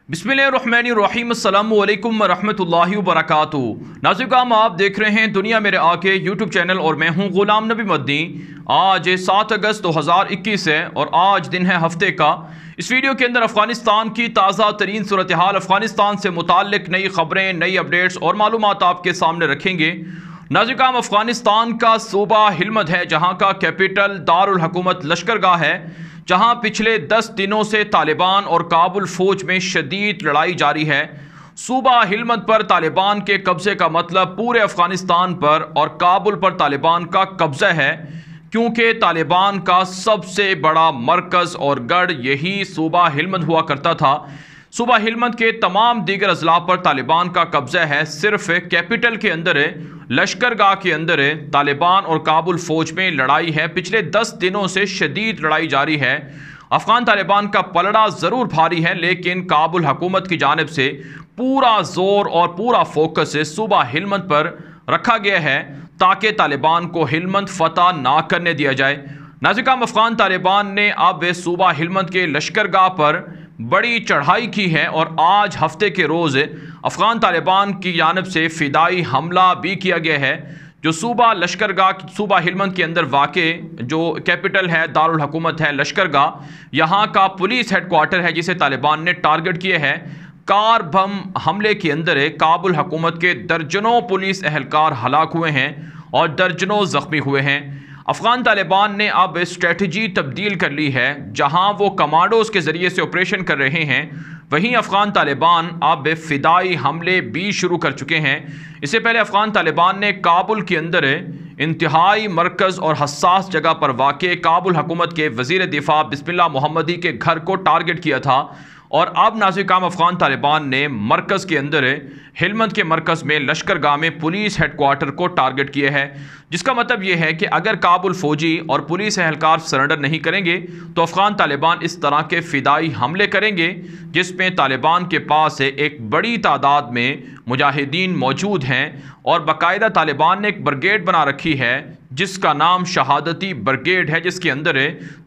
बिस्मिल्लाहिर्रहमानिर्रहीम अस्सलामु अलैकुम वरहमतुल्लाहि वबरकातुहू। नाज़रीन, आप देख रहे हैं दुनिया मेरे आके यूट्यूब चैनल और मैं हूं गुलाम नबी मदनी। आज 7 अगस्त 2021 है और आज दिन है हफ्ते का। इस वीडियो के अंदर अफ़गानिस्तान की ताज़ा तरीन सूरत हाल, अफ़गानिस्तान से मुताल्लिक नई खबरें, नई अपडेट्स और मालूमात आपके सामने रखेंगे। नाज़रीन, अफ़गानिस्तान का सूबा हिलमत है, जहाँ का कैपिटल दारुल हुकूमत लश्करगाह है, जहां पिछले 10 दिनों से तालिबान और काबुल फौज में शदीद लड़ाई जारी है। सूबा हिलमत पर तालिबान के कब्जे का मतलब पूरे अफगानिस्तान पर और काबुल पर तालिबान का कब्जा है, क्योंकि तालिबान का सबसे बड़ा मरकज़ और गढ़ यही सूबा हिलमत हुआ करता था। सूबा हिलमत के तमाम दीगर अजला पर तालिबान का कब्जा है। सिर्फ कैपिटल के अंदर लश्करगाह के अंदर तालिबान और काबुल फौज में लड़ाई है। पिछले 10 दिनों से शदीद लड़ाई जारी है। अफगान तालिबान का पलड़ा ज़रूर भारी है, लेकिन काबुल हुकूमत की जानिब से पूरा जोर और पूरा फोकस सूबा हिलमत पर रखा गया है, ताकि तालिबान को हिलमत फतह ना करने दिया जाए। नाज़रीन, अफगान तालिबान ने अब सूबा हिलमत के लश्करगाह पर बड़ी चढ़ाई की है और आज हफ्ते के रोज़ अफ़गान तालिबान की जानिब से फ़िदाई हमला भी किया गया है। जो सूबा लश्करगाह, सूबा हिलमत के अंदर वाक़े जो कैपिटल है, दारुल हुकूमत है लश्करगाह, यहाँ का पुलिस हेडक्वार्टर है, जिसे तालिबान ने टारगेट किया है। कार बम हमले के अंदर काबुल हुकूमत के दर्जनों पुलिस एहलकार हलाक हुए हैं और दर्जनों ज़ख्मी हुए हैं। अफ़गान तालिबान ने अब स्ट्रेटजी तब्दील कर ली है, जहां वो कमांडोज़ के ज़रिए से ऑपरेशन कर रहे हैं, वहीं अफ़गान तालिबान अब फ़िदाई हमले भी शुरू कर चुके हैं। इससे पहले अफ़गान तालिबान ने काबुल के अंदर इंतहाई मरकज़ और हसास जगह पर वाक़े काबुल हुकूमत के वज़ीर दिफ़ा बिस्मिल्लाह मोहम्मदी के घर को टारगेट किया था। और अब नाज़रीन, अफ़गान तालिबान ने मरकज़ के अंदर हिलमत के मरकज़ में लश्करगाह में पुलिस हेडक्वार्टर को टारगेट किया है, जिसका मतलब यह है कि अगर काबुल फौजी और पुलिस एहलकार सरेंडर नहीं करेंगे तो अफ़गान तालिबान इस तरह के फ़िदाई हमले करेंगे, जिसमें तालिबान के पास एक बड़ी तादाद में मुजाहिदीन मौजूद हैं और बाकायदा तालिबान ने एक ब्रिगेड बना रखी है जिसका नाम शहादती ब्रिगेड है, जिसके अंदर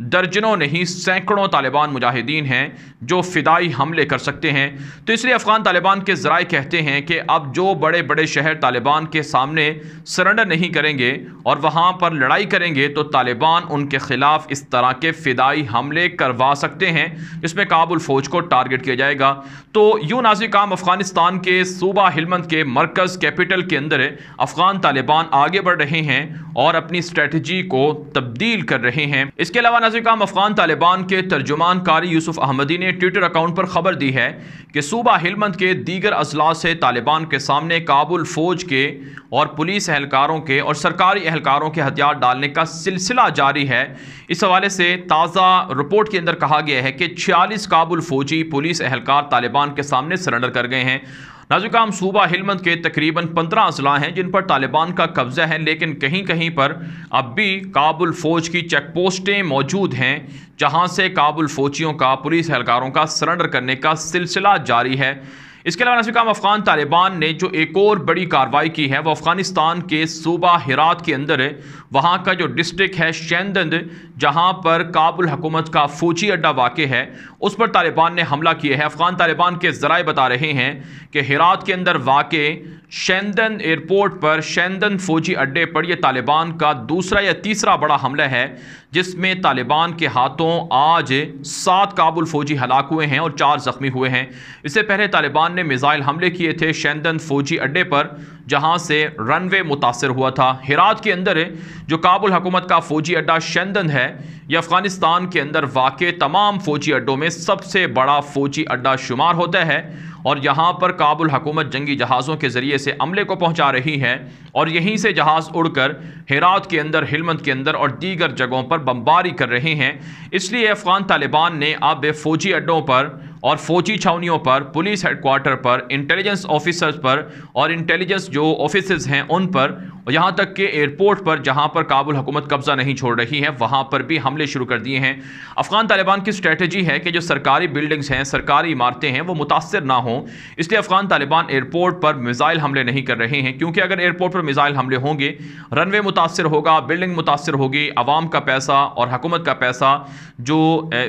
दर्जनों नहीं सैकड़ों तालिबान मुजाहिदीन हैं जो फ़िदाई हमले कर सकते हैं। तो इसलिए अफ़गान तालिबान के ज़राए कहते हैं कि अब जो बड़े बड़े शहर तालिबान के सामने सरेंडर नहीं करेंगे और वहाँ पर लड़ाई करेंगे तो तालिबान उनके ख़िलाफ़ इस तरह के फ़िदाई हमले करवा सकते हैं, जिसमें काबुल फ़ौज को टारगेट किया जाएगा। तो यूँ नाज़रीन, अफ़गानिस्तान के सूबा हिलमत के मरकज़ कैपिटल के अंदर अफ़गान तालिबान आगे बढ़ रहे हैं और अपनी स्ट्रेटजी को तब्दील कर रहे हैं। इसके अलावा नाज़रीन, अफ़गान तालिबान के तर्जुमान कारी यूसुफ अहमदी ने ट्विटर अकाउंट पर खबर दी है कि सूबा हिलमत के दीगर अजला से तालिबान के सामने काबुल फौज के और पुलिस एहलकारों के और सरकारी एहलकारों के हथियार डालने का सिलसिला जारी है। इस हवाले से ताज़ा रिपोर्ट के अंदर कहा गया है कि 46 काबुल फौजी पुलिस एहलकार तालिबान के सामने सरेंडर कर गए हैं। नाज़रीन, सूबा हिलमत के तकरीबन 15 अजला हैं जिन पर तालिबान का कब्जा है, लेकिन कहीं कहीं पर अब भी काबुल फ़ौज की चेक पोस्टें मौजूद हैं, जहां से काबुल फ़ौजियों का, पुलिस एहलकारों का सरेंडर करने का सिलसिला जारी है। इसके अलावा नाज़रीन, अफ़गान तालिबान ने जो एक और बड़ी कार्रवाई की है वो अफ़गानिस्तान के सूबा हिरात के अंदर वहाँ का जो डिस्ट्रिक्ट है शैंदंद, जहाँ पर काबुल हुकूमत का फ़ौजी अड्डा वाक़ है, उस पर तालिबान ने हमला किया है। अफ़गान तालिबान के ज़राए बता रहे हैं कि हिरात के अंदर वाक़ शैंदन एयरपोर्ट पर, शैंदन फ़ौजी अड्डे पर यह तालिबान का दूसरा या तीसरा बड़ा हमला है, जिसमें तालिबान के हाथों आज 7 काबुल फ़ौजी हलाक हुए हैं और 4 ज़ख्मी हुए हैं। इससे पहले तालिबान ने मिसाइल हमले किए थे शैंदन फ़ौजी अड्डे पर, जहां से रनवे मुतासर हुआ था। हिरात के अंदर जो काबुल हुकूमत का फ़ौजी अड्डा शैंदन है, यह अफ़गानिस्तान के अंदर वाक़ तमाम फ़ौजी अड्डों में सबसे बड़ा फ़ौजी अड्डा शुमार होता है और यहाँ पर काबुल हुकूमत जंगी जहाज़ों के ज़रिए से अमले को पहुँचा रही है और यहीं से जहाज़ उड़कर हिरात के अंदर, हिलमत के अंदर और दीगर जगहों पर बमबारी कर रहे हैं। इसलिए अफ़गान तालिबान ने अब फ़ौजी अड्डों पर और फ़ौजी छावनियों पर, पुलिस हेडक्वार्टर पर, इंटेलिजेंस ऑफिसर्स पर और इंटेलिजेंस जो ऑफिसर्स हैं उन पर, यहाँ तक कि एयरपोर्ट पर जहाँ पर काबुल हुकूमत कब्ज़ा नहीं छोड़ रही है, वहाँ पर भी हमले शुरू कर दिए हैं। अफ़गान तालिबान की स्ट्रेटजी है कि जो सरकारी बिल्डिंग्स हैं, सरकारी इमारतें हैं, वो मुतासर ना हों, इसलिए अफ़गान तालिबान एयरपोर्ट पर मिसाइल हमले नहीं कर रहे हैं, क्योंकि अगर एयरपोर्ट पर मिसाइल हमले होंगे, रनवे मुतासर होगा, बिल्डिंग मुतासर होगी, आवाम का पैसा और हुकूमत का पैसा जो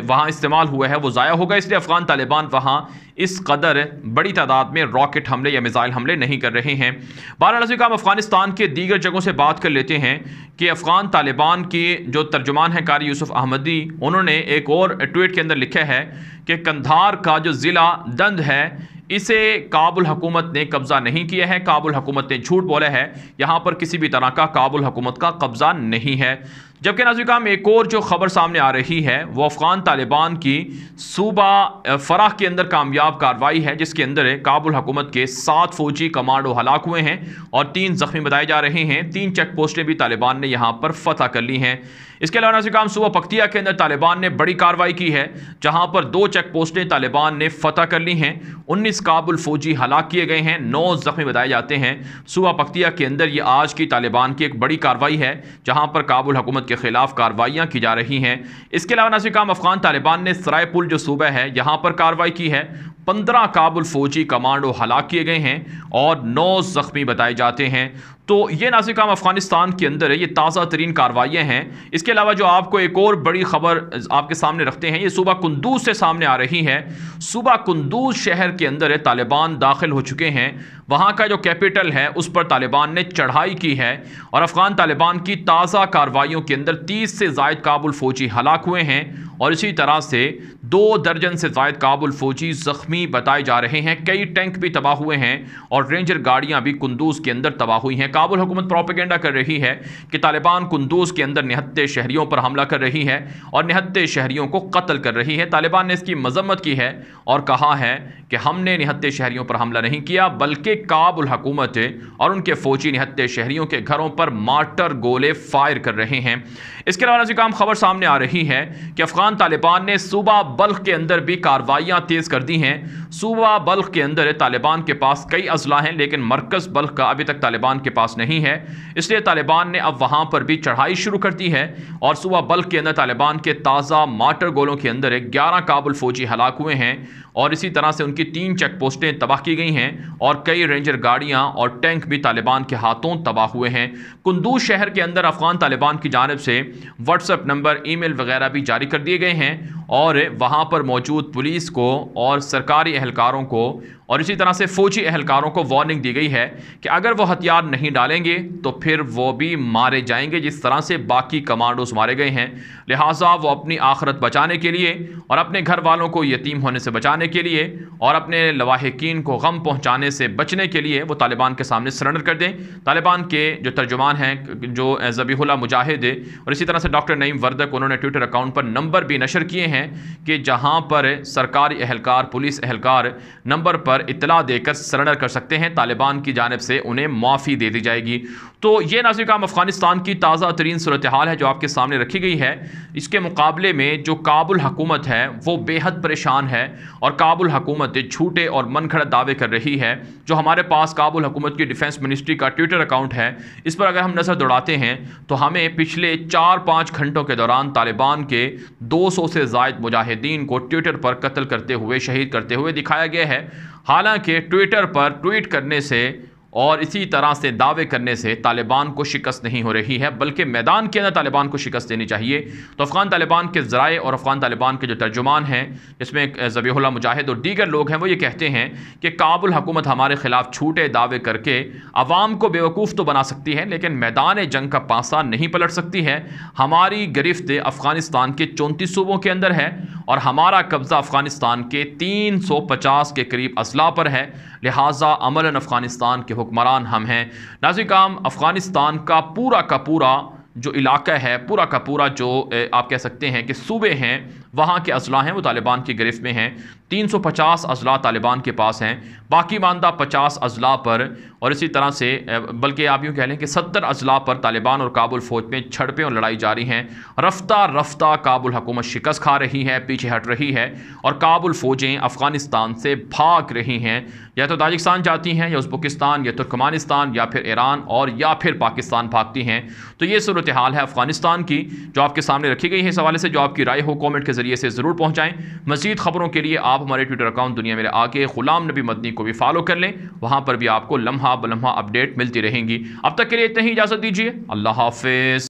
वहाँ इस्तेमाल हुआ है वो ज़ाया होगा। इसलिए अफ़गान तालिबान वहाँ इस कदर बड़ी तादाद में रॉकेट हमले या मिसाइल हमले नहीं कर रहे हैं। बहरहाल हम अफगानिस्तान के दीगर जगहों से बात कर लेते हैं कि अफगान तालिबान की जो तर्जुमान है कारी यूसुफ अहमदी, उन्होंने एक और ट्वीट के अंदर लिखा है कि कंधार का जो ज़िला दंद है इसे काबुल हुकूमत ने कब्ज़ा नहीं किया है, काबुल हुकूमत ने झूठ बोला है, यहाँ पर किसी भी तरह का काबुल हुकूमत का कब्ज़ा नहीं है। जबकि नाज़रीन एक और जो ख़बर सामने आ रही है वो अफ़गान तालिबान की सूबा फ़राह के अंदर कामयाब कार्रवाई है, जिसके अंदर काबुल हुकूमत के 7 फ़ौजी कमांडो हलाक हुए हैं और 3 ज़ख्मी बताए जा रहे हैं। 3 चेक पोस्टें भी तालिबान ने यहाँ पर फतह कर ली हैं। इसके अलावा नाज़रीन सूबा पख्तिया के अंदर तालिबान ने बड़ी कार्रवाई की है, जहाँ पर 2 चेक पोस्टें तालिबान ने फतह कर ली हैं। 19 काबुल फ़ौजी हलाक किए गए हैं, 9 ज़ख्मी बताए जाते हैं। सूबा पख्तिया के अंदर ये आज की तालिबान की एक बड़ी कार्रवाई है, जहाँ पर काबुल हुकूमत के खिलाफ कार्रवाइयाँ की जा रही हैं। इसके अलावा नाज़रीन अफ़गान तालिबान ने सरायपुल जो सूबा है यहाँ पर कार्रवाई की है। 15 काबुल फ़ौजी कमांडो हलाक किए गए हैं और 9 ज़ख्मी बताए जाते हैं। तो ये नाज़रीन अफ़गानिस्तान के अंदर ये ताज़ा तरीन कार्रवाइयाँ हैं। इसके अलावा जो आपको एक और बड़ी ख़बर आपके सामने रखते हैं, ये सूबा कुंदूज़ से सामने आ रही है। सूबा कुंदूज़ शहर के अंदर तालिबान दाखिल हो चुके हैं। वहाँ का जो कैपिटल है उस पर तालिबान ने चढ़ाई की है और अफ़गान तालिबान की ताज़ा कार्रवाइयों के अंदर 30 से ज़ायद काबुल फ़ौजी हलाक हुए हैं और इसी तरह से 2 दर्जन से ज़ायद काबुल फ़ौजी ज़ख्मी बताए जा रहे हैं। कई टैंक भी तबाह हुए हैं और रेंजर गाड़ियाँ भी कुंदूज़ के अंदर तबाह हुई हैं। काबुल हुकूमत प्रोपेगेंडा कर रही है कि तालिबान कुंदूज़ के अंदर निहत्ते शहरियों पर हमला कर रही है और निहत्ते शहरियों को कत्ल कर रही है। तालिबान ने इसकी मजम्मत की है और कहा है कि हमने निहत्ते शहरियों पर हमला नहीं किया, बल्कि काबुल हुकूमत और उनके फ़ौजी निहत्ते शहरियों के घरों पर मार्टर गोले फायर कर रहे हैं। इसके अलावा नाज़रीन खबर सामने आ रही है कि अफ़गान तालिबान ने सूबा बल्ख के अंदर भी कार्रवाइयाँ तेज़ कर दी हैं। सूबा बल्ख के अंदर तालिबान के पास कई अजला हैं, लेकिन मरकज़ बल्ख का अभी तक तालिबान के पास नहीं है, इसलिए तालिबान ने अब वहाँ पर भी चढ़ाई शुरू कर दी है और सूबा बल्ख के अंदर तालिबान के ताज़ा मार्टर गोलों के अंदर 11 काबुल फ़ौजी हलाक हुए हैं और इसी तरह से उनकी 3 चेक पोस्टें तबाह की गई हैं और कई रेंजर गाड़ियाँ और टैंक भी तालिबान के हाथों तबाह हुए हैं। कुंदूज़ शहर के अंदर अफ़गान तालिबान की जानिब से व्हाट्सएप नंबर, ईमेल वगैरह भी जारी कर दिए गए हैं और वहाँ पर मौजूद पुलिस को और सरकारी एहलकारों को और इसी तरह से फ़ौजी एहलकारों को वार्निंग दी गई है कि अगर वो हथियार नहीं डालेंगे तो फिर वो भी मारे जाएंगे, जिस तरह से बाकी कमांडोज मारे गए हैं। लिहाजा वो अपनी आखिरत बचाने के लिए और अपने घर वालों को यतीम होने से बचाने के लिए और अपने लवाहिकीन को गम पहुँचाने से बचने के लिए वो तालिबान के सामने सरेंडर कर दें। तालिबान के जो तर्जुमान हैं जो ज़बीहुल्लाह मुजाहिद और इसी तरह से डॉक्टर नईम वर्दक, उन्होंने ट्विटर अकाउंट पर नंबर भी नशर किए हैं कि जहाँ पर सरकारी एहलकार, पुलिस एहलकार नंबर पर इत्तला देकर सरेंडर कर सकते हैं, तालिबान की जानिब से उन्हें माफ़ी दे दी जाएगी। तो ये नाज़रीन अफ़गानिस्तान की ताज़ा तरीन सूरत हाल है जो आपके सामने रखी गई है। इसके मुकाबले में जो काबुल हुकूमत है वो बेहद परेशान है और काबुल हुकूमत झूठे और मनगढ़ंत दावे कर रही है। जो हमारे पास काबुल हुकूमत की डिफेंस मिनिस्ट्री का ट्विटर अकाउंट है, इस पर अगर हम नज़र दौड़ाते हैं तो हमें पिछले 4-5 घंटों के दौरान तालिबान के 200 से ज़ायद मुजाहिदीन को ट्विटर पर कत्ल करते हुए, शहीद करते हुए दिखाया गया है। हालांकि ट्विटर पर ट्वीट करने से और इसी तरह से दावे करने से तालिबान को शिकस्त नहीं हो रही है, बल्कि मैदान के अंदर तालिबान को शिकस्त देनी चाहिए। तो अफ़गान तालिबान के ज़राए और अफ़गान तालिबान के जो तर्जुमान हैं, जिसमें ज़बीहुल्लाह मुजाहिद और दीगर लोग हैं, वो ये कहते हैं कि काबुल हुकूमत हमारे ख़िलाफ़ झूठे दावे करके अवाम को बेवकूफ़ तो बना सकती है, लेकिन मैदान जंग का पासा नहीं पलट सकती है। हमारी गिरफ्त अफ़गानिस्तान के 34 सूबों के अंदर है और हमारा कब्ज़ा अफ़गानिस्तान के 350 के करीब असला पर है। लिहाजा अमलन अफ़गानिस्तान के हुक्मरान हम हैं। नाज़रीन अफ़गानिस्तान का पूरा जो इलाका है, पूरा का पूरा जो आप कह सकते हैं कि सूबे हैं, वहाँ के अजला हैं वो तालिबान की गिरफ्त में हैं। 350 अजला तालिबान के पास हैं, बाकी मानदा 50 अजला पर और इसी तरह से बल्कि आप यूँ कह लें कि 70 अजला पर तालिबान और काबुल फ़ौज में झड़पें और लड़ाई जारी हैं। रफ्ता रफ्ता काबुल हुकूमत शिकस्त खा रही है, पीछे हट रही है और काबुल फ़ौजें अफ़गानिस्तान से भाग रही हैं। या तो ताजिकिस्तान जाती हैं, या उज़्बेकिस्तान, या तुर्कमानिस्तान, या फिर ईरान और या फिर पाकिस्तान भागती हैं। तो ये सूरत हाल है अफ़गानिस्तान की जो आपके सामने रखी गई है। इस हवाले से जो आपकी राय हो कॉमेंट के ज़रिए से ज़रूर पहुँचाएँ। मज़ीद ख़बरों के लिए आप हमारे ट्विटर अकाउंट दुनिया मेरे आगे ग़ुलाम नबी मदनी को भी फॉलो कर लें, वहाँ पर भी आपको लम्हा ब लम्हा अपडेट मिलती रहेंगी। अब तक के लिए इतना ही, इजाज़त दीजिए। अल्लाह हाफ़िज़।